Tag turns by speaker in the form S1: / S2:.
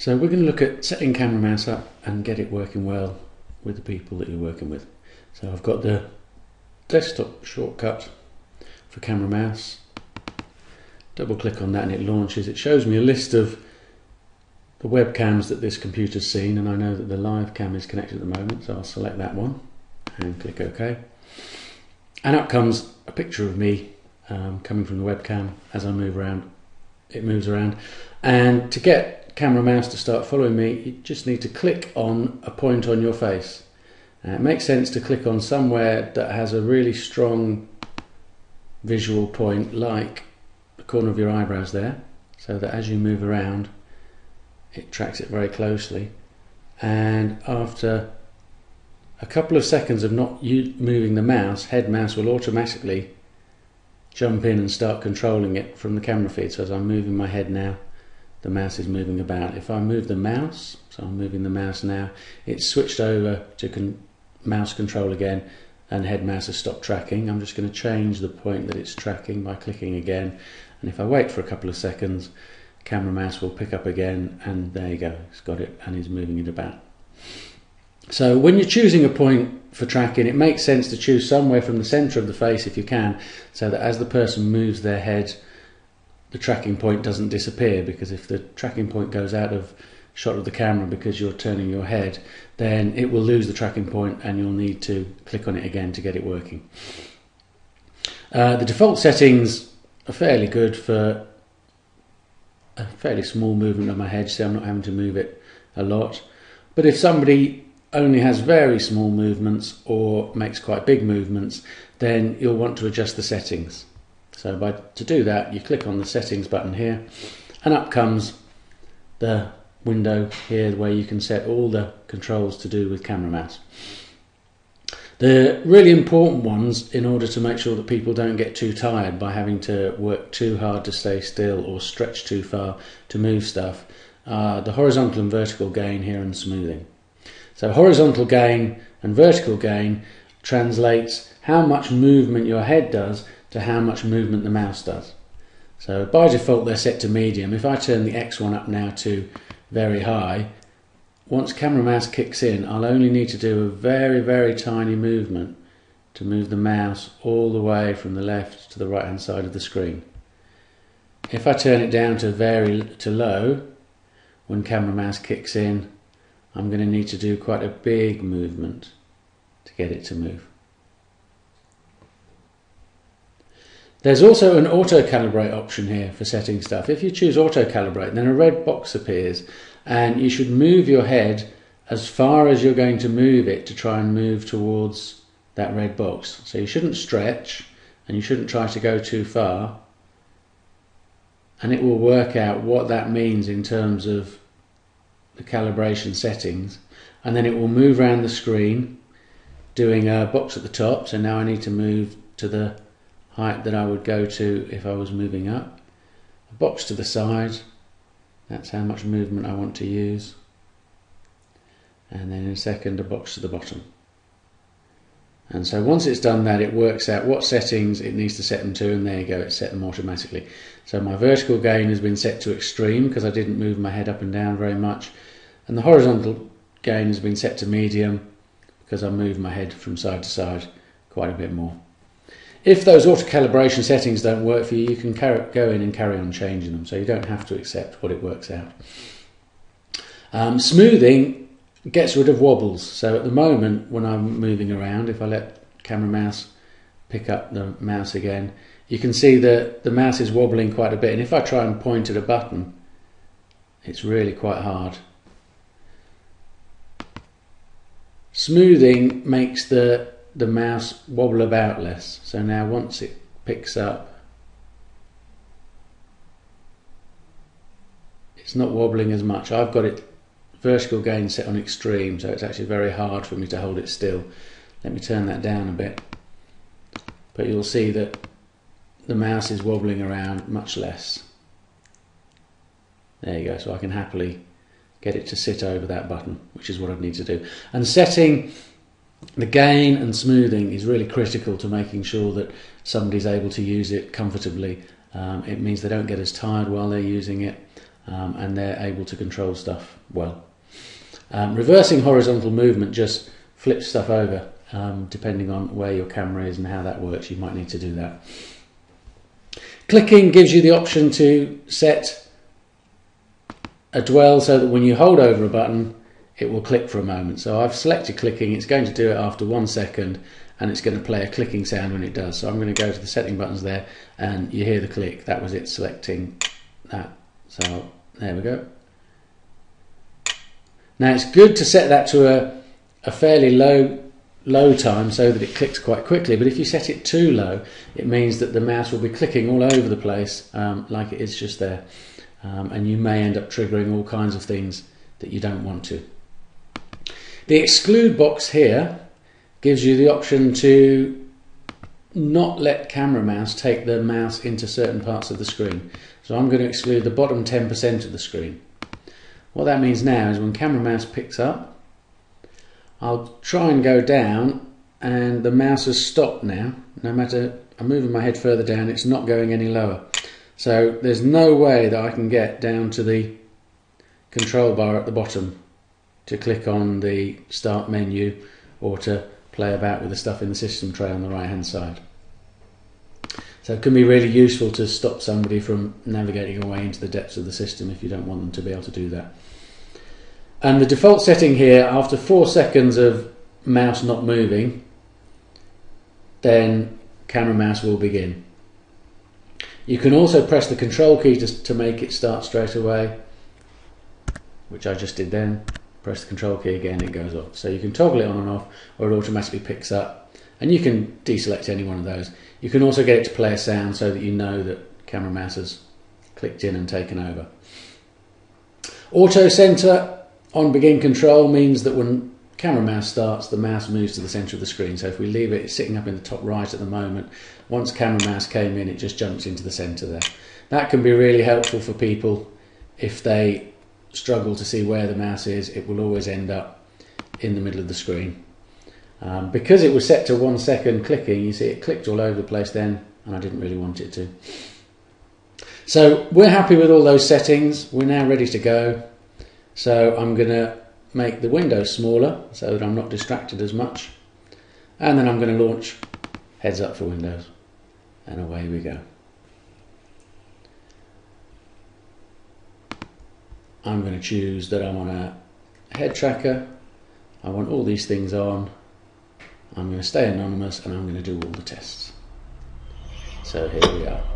S1: So we're going to look at setting camera mouse up and get it working well with the people that you're working with. So I've got the desktop shortcut for camera mouse. Double click on that and it launches. It shows me a list of the webcams that this computer's seen, and I know that the live cam is connected at the moment, so I'll select that one and click OK. And up comes a picture of me coming from the webcam. As I move around, it moves around. And to get camera mouse to start following me, you just need to click on a point on your face. It makes sense to click on somewhere that has a really strong visual point, like the corner of your eyebrows there, so that as you move around it tracks it very closely. And after a couple of seconds of not moving the mouse, head mouse will automatically jump in and start controlling it from the camera feed. So as I'm moving my head now, the mouse is moving about. If I move the mouse, so I'm moving the mouse now, it's switched over to mouse control again, and head mouse has stopped tracking. I'm just going to change the point that it's tracking by clicking again, and if I wait for a couple of seconds, camera mouse will pick up again, and there you go, it's got it and is moving it about. So when you're choosing a point for tracking, it makes sense to choose somewhere from the center of the face if you can, so that as the person moves their head, the tracking point doesn't disappear, because if the tracking point goes out of shot of the camera because you're turning your head, then it will lose the tracking point and you'll need to click on it again to get it working. The default settings are fairly good for a fairly small movement of my head, so I'm not having to move it a lot. But if somebody only has very small movements or makes quite big movements, then you'll want to adjust the settings. So to do that, you click on the settings button here, and up comes the window here where you can set all the controls to do with camera mouse. The really important ones, in order to make sure that people don't get too tired by having to work too hard to stay still or stretch too far to move stuff, are the horizontal and vertical gain here and smoothing. So horizontal gain and vertical gain translates how much movement your head does to how much movement the mouse does. So by default they're set to medium. If I turn the X one up now to very high, once camera mouse kicks in, I'll only need to do a very, very tiny movement to move the mouse all the way from the left to the right hand side of the screen. If I turn it down to low, when camera mouse kicks in, I'm going to need to do quite a big movement to get it to move. There's also an auto-calibrate option here for setting stuff. If you choose auto-calibrate, then a red box appears, and you should move your head as far as you're going to move it to try and move towards that red box. So you shouldn't stretch, and you shouldn't try to go too far, and it will work out what that means in terms of the calibration settings, and then it will move around the screen doing a box at the top. So now I need to move to the height that I would go to if I was moving up. A box to the side, that's how much movement I want to use, and then in a second a box to the bottom. And so once it's done that, it works out what settings it needs to set them to, and there you go, it's set them automatically. So my vertical gain has been set to extreme because I didn't move my head up and down very much, and the horizontal gain has been set to medium because I moved my head from side to side quite a bit more. If those auto calibration settings don't work for you, you can go in and carry on changing them, so you don't have to accept what it works out. Smoothing gets rid of wobbles. So at the moment when I'm moving around, if I let camera mouse pick up the mouse again, you can see that the mouse is wobbling quite a bit, and if I try and point at a button, it's really quite hard. Smoothing makes the mouse wobble about less. So now once it picks up, it's not wobbling as much. I've got it vertical gain set on extreme, so it's actually very hard for me to hold it still. Let me turn that down a bit, but you'll see that the mouse is wobbling around much less. There you go, so I can happily get it to sit over that button, which is what I need to do. And setting the gain and smoothing is really critical to making sure that somebody's able to use it comfortably. It means they don't get as tired while they're using it, and they're able to control stuff well. Reversing horizontal movement just flips stuff over, depending on where your camera is and how that works. You might need to do that. Clicking gives you the option to set a dwell so that when you hold over a button it will click for a moment. So I've selected clicking, it's going to do it after 1 second, and it's going to play a clicking sound when it does. So I'm going to go to the setting buttons there, and you hear the click. That was it selecting that. So there we go. Now it's good to set that to a fairly low time so that it clicks quite quickly, but if you set it too low it means that the mouse will be clicking all over the place, like it is just there, and you may end up triggering all kinds of things that you don't want to. The exclude box here gives you the option to not let camera mouse take the mouse into certain parts of the screen. So I'm going to exclude the bottom 10% of the screen. What that means now is when camera mouse picks up, I'll try and go down, and the mouse has stopped now. No matter I'm moving my head further down, it's not going any lower. So there's no way that I can get down to the control bar at the bottom to click on the start menu or to play about with the stuff in the system tray on the right hand side. So it can be really useful to stop somebody from navigating away into the depths of the system if you don't want them to be able to do that. And the default setting here, after 4 seconds of mouse not moving, then camera mouse will begin. You can also press the control key to make it start straight away, which I just did then. Press the control key again, it goes off. So you can toggle it on and off, or it automatically picks up, and you can deselect any one of those. You can also get it to play a sound so that you know that camera mouse has clicked in and taken over. Auto center on begin control means that when camera mouse starts, the mouse moves to the center of the screen. So if we leave it sitting up in the top right at the moment, once camera mouse came in, it just jumps into the center there. That can be really helpful for people if they struggle to see where the mouse is. It will always end up in the middle of the screen. Because it was set to 1 second clicking, you see it clicked all over the place then, and I didn't really want it to. So we're happy with all those settings. We're now ready to go. So I'm going to make the window smaller so that I'm not distracted as much, and then I'm going to launch Heads Up for Windows, and away we go. I'm going to choose that I want a head tracker. I want all these things on. I'm going to stay anonymous, and I'm going to do all the tests. So here we are.